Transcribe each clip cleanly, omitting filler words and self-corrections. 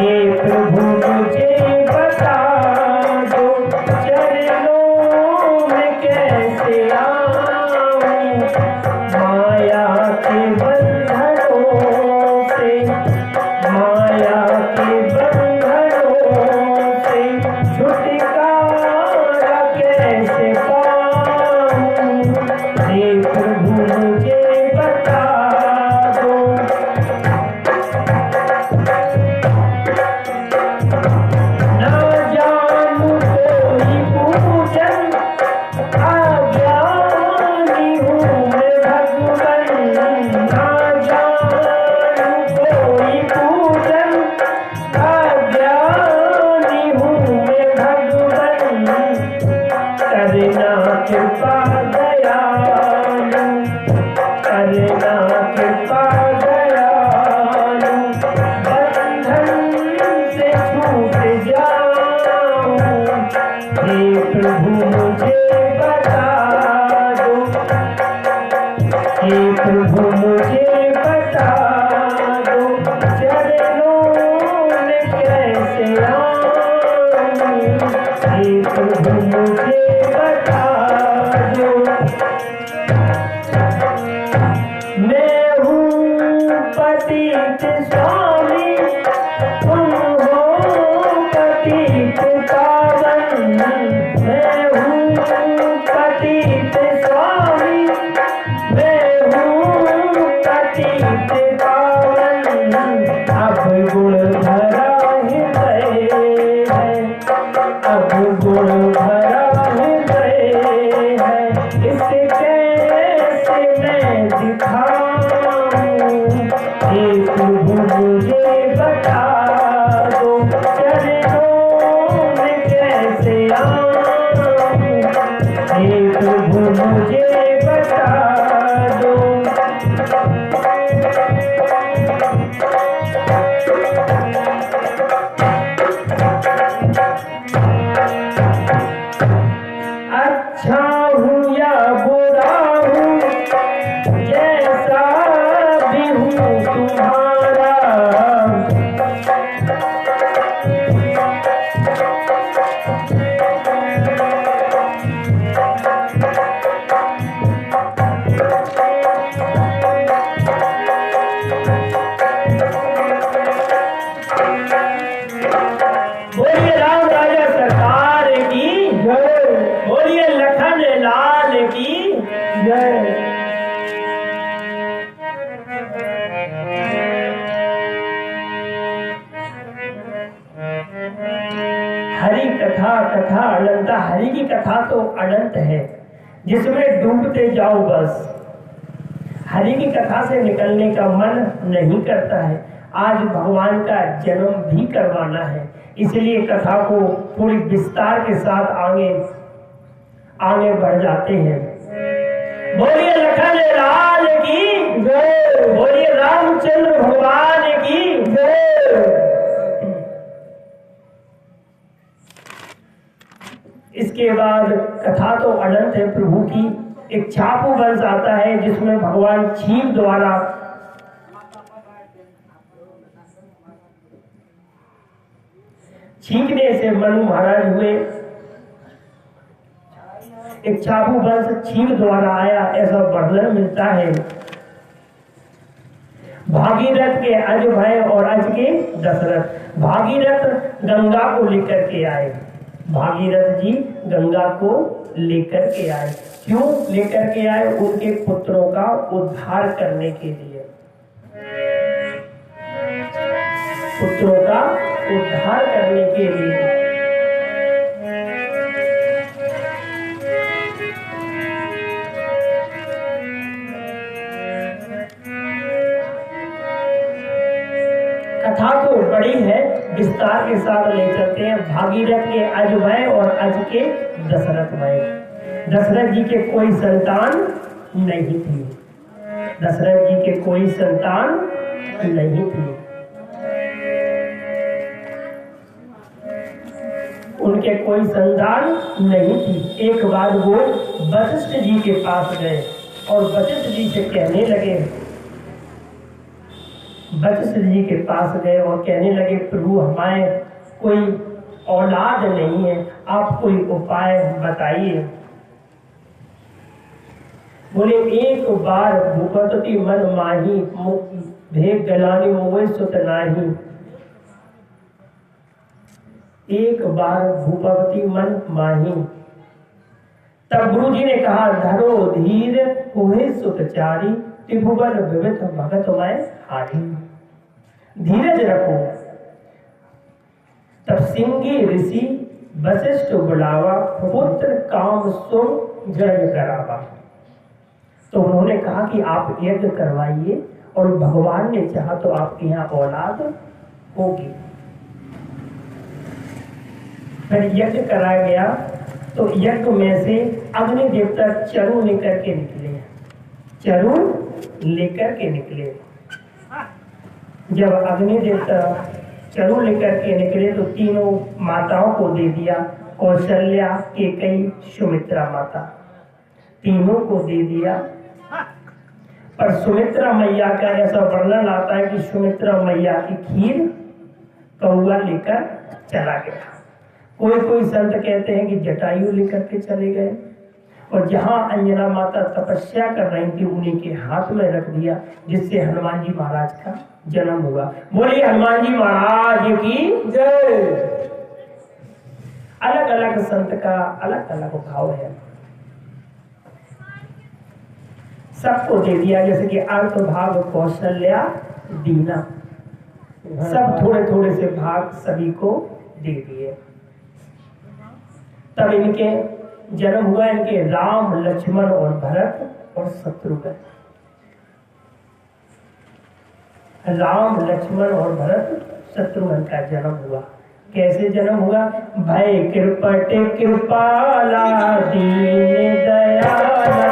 हे प्रभु मुझे बता दो चरणों में कैसे आऊं, माया के बंधनों से, माया के बंधनों से छुटकारा कैसे पाऊं, हे प्रभु मुझे बता दो। ना जानू कोई पूजन, अज्ञानी हूँ मैं भगवन, ना जानू कोई पूजन, अज्ञानी हूँ मैं भगवन, करना कृपा दयालु, करना कृपा दयालु, बंधन से छूट जाऊं, हे प्रभु मुझे बता दो, हे प्रभु मुझे बता दो चरणों में कैसे आऊं, हे प्रभु मुझे बता दो। मैं हूँ पतित स्वामी, तुम हो पतित पावन, मैं हूँ पतित स्वामी, मैं हूँ पतित पावन, अब गुण भरा हृदय है, अब गुण भरा हृदय है, इसे कैसे मैं दिखाऊं, हे प्रभु मुझे बता दो चरणों में कैसे आऊं, हे प्रभु मुझे बता दो। अच्छा हूँ या बुरा हूँ, जैसा भी हूँ तुम्हारा, बोलिए राम राजा सरकार की जय, बोलिए लखन लाल की जय। हरि कथा कथा अनंत, हरि की कथा तो अनंत है, जिसमें डूबते जाओ बस, हरि की कथा से निकलने का मन नहीं करता है। आज भगवान का जन्म भी करवाना है, इसलिए कथा को पूरी विस्तार के साथ आगे बढ़ जाते हैं। बोलिए लखन लाल की जय, बोलिए रामचंद्र भगवान की जय। इसके बाद कथा तो अनंत है प्रभु की। एक छापू वंश आता है जिसमें भगवान शिव द्वारा छींकने से मनु महाराज हुए। एक छापू वंश शिव द्वारा आया, ऐसा वर्णन मिलता है। भागीरथ के अज भय और अज के दशरथ। भागीरथ गंगा को लेकर के आए, भागीरथ जी गंगा को लेकर के आए। क्यों लेकर के आए? उनके पुत्रों का उद्धार करने के लिए, पुत्रों का उद्धार करने के लिए। कथा तो बड़ी है, विस्तार के साथ ले चलते हैं। भागीरथ के अज भय और अज के दशरथ भय। दशरथ जी के कोई संतान नहीं थी, दशरथ जी के कोई संतान नहीं थी। उनके कोई संतान नहीं थी। एक बार वो वशिष्ठ जी के पास गए और वशिष्ठ जी से कहने लगे, वशिष्ठ जी के पास गए और कहने लगे, प्रभु हमारे कोई औलाद नहीं है, आप कोई उपाय बताइए। बोले, एक बार भूपति मन माही, भेग गलानी मोह सुत नाही। एक बार भूपति मन माही। तब गुरु जी ने कहा, धरो धीर होए सुतचारी, त्रिभुवन विविध भगत मैं हारी। धीरज रखो। तब सिंगी ऋषि वशिष्ठ बुलावा, पुत्र काम सुम जग करावा। तो उन्होंने कहा कि आप यज्ञ करवाइए और भगवान ने चाहा तो आपके यहाँ औलाद होगी। फिर यज्ञ कराया गया तो यज्ञ में से अग्नि देवता चरु लेकर के निकले। चरु लेकर के निकले। जब अग्नि देवता चरु लेकर के निकले तो तीनों माताओं को दे दिया। कौशल्या, कैकेयी, सुमित्रा माता, तीनों को दे दिया। पर सुमित्रा मैया का ऐसा वर्णन आता है कि सुमित्रा मैया की खीर कौआ लेकर चला गया। कोई संत कहते हैं कि जटायु लेकर के चले गए, और जहां अंजना माता तपस्या कर रही थी उन्हीं के हाथ में रख दिया, जिससे हनुमान जी महाराज का जन्म हुआ। बोलिए हनुमान जी महाराज की जय। अलग अलग संत का अलग अलग भाव है। सबको दे दिया, जैसे कि अर्थ भाग कौशल्या दीना, सब थोड़े थोड़े से भाग सभी को दे दिए। तब इनके जन्म हुआ, इनके राम, लक्ष्मण और भरत और शत्रुघ्न। राम, लक्ष्मण और भरत शत्रुघ्न का जन्म हुआ। कैसे जन्म हुआ? भय कृपट कृपाला दीन दयाला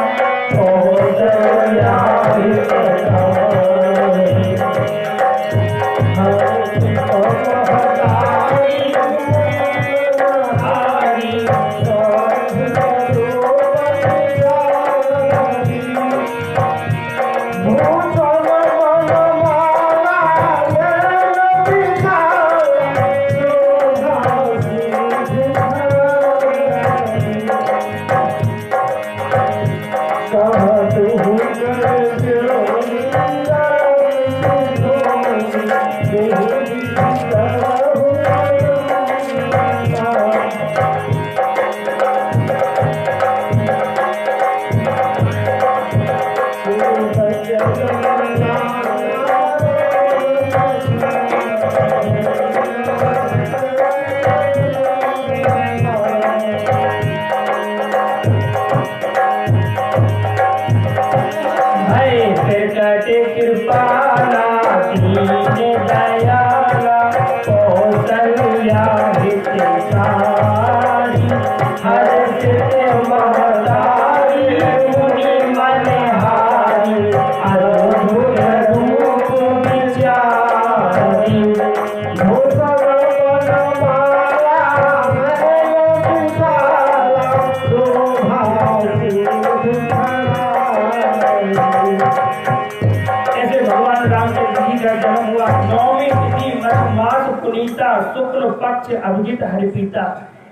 शुक्ल पक्ष अभिजित हरिपीता।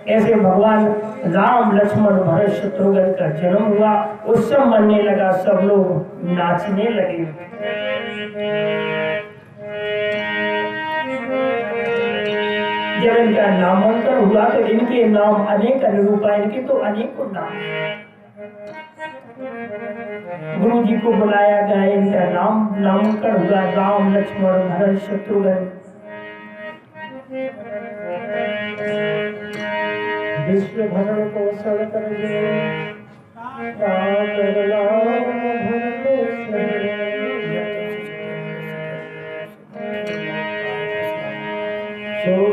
ऐसे भगवान राम, लक्ष्मण, भरत, शत्रुघ्न का जन्म हुआ। उत्सव मनने लगा, सब लोग नाचने लगे। जब इनका नामांकन हुआ तो इनके नाम अनेक अनुरूपा, इनके तो अनेकों नाम। गुरु जी को बुलाया गया, इनका नामांकन हुआ। राम, लक्ष्मण, भरत, शत्रुघ्न। विश्व भरण को सड़कर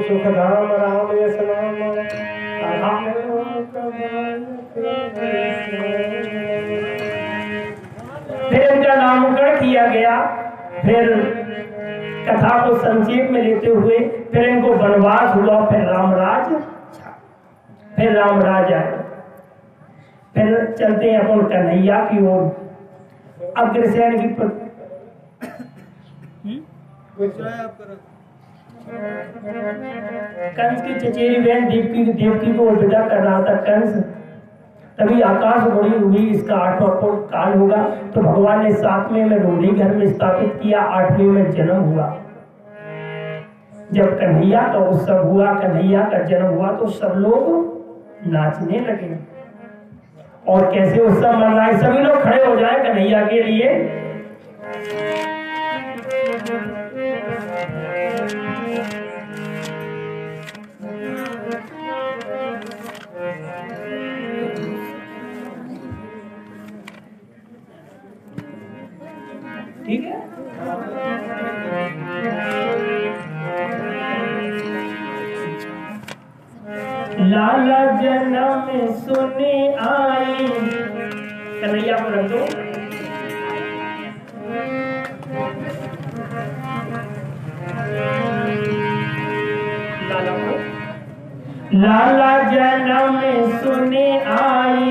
सुख धाम राम यश नाम। फिर इनका नामकरण किया गया। फिर कथा को संक्षेप में लेते हुए फिर इनको वनवास हुआ। फिर रामराज आए। फिर चलते हैं अपन कन्हैया की ओर। अग्रसेन की कंस की चचेरी बहन देवकी को विदा कर रहा था कंस। तभी आकाश बड़ी हुई, इसका 8वां काल होगा। तो भगवान ने 7वें में रोधी घर में स्थापित किया, 8वें में जन्म हुआ। जब कन्हैया का उत्सव हुआ, कन्हैया का जन्म हुआ, तो सब लोग नाचने लगे। और कैसे उत्सव मन रहा है, सभी लोग खड़े हो जाए कन्हैया के लिए। ठीक है, लाला जन्म सुने आई, कन्हैया को रख दो। लाला जन्म सुने आई,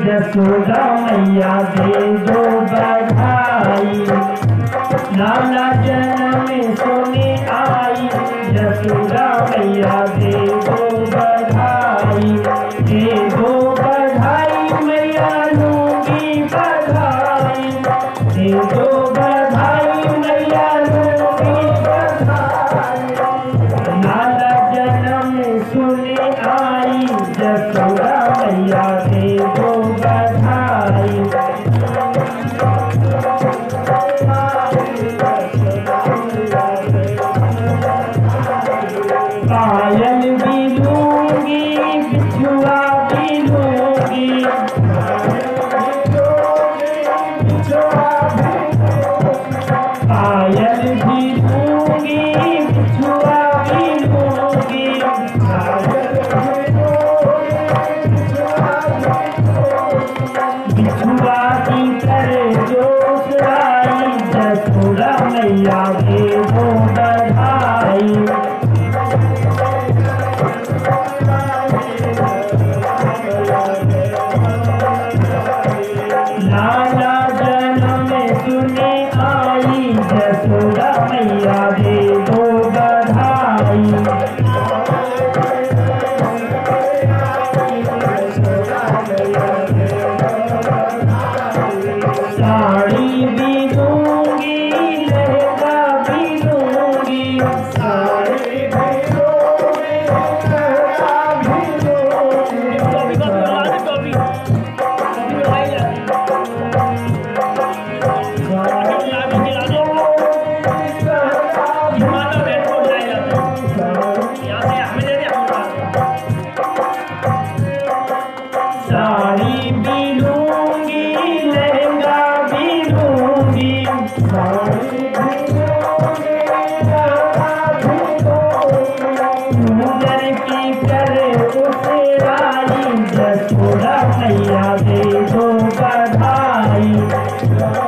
यशोदा मैया दे दो बधाई। लाला जन्म सुने आई, यशोदा मैया दे दो बधाई। दे दो बधाई मैया लूंगी बधाई, दे दो बधाई मैया लूंगी बधाई। लाला जन्म सुने आई, यशोदा मैया दे दो बधाई। पायल भी लूंगी, बिछुआ भी लूंगी, पायल भी लूंगी, बिछुआ भी लूंगी। बिछुआ की तरह जोश आई, यशोदा मैया दे दो बधाई। लाला जन्म सुने आई, यशोदा मैया दे दो बधाई। साड़ी भी दूंगी, लहंगा भी दूंगी, साड़ी भी दूंगी, लहंगा भी दूंगी। साड़ी भी लूंगी, लहंगा भी लूंगी, साड़ी भी लूंगी,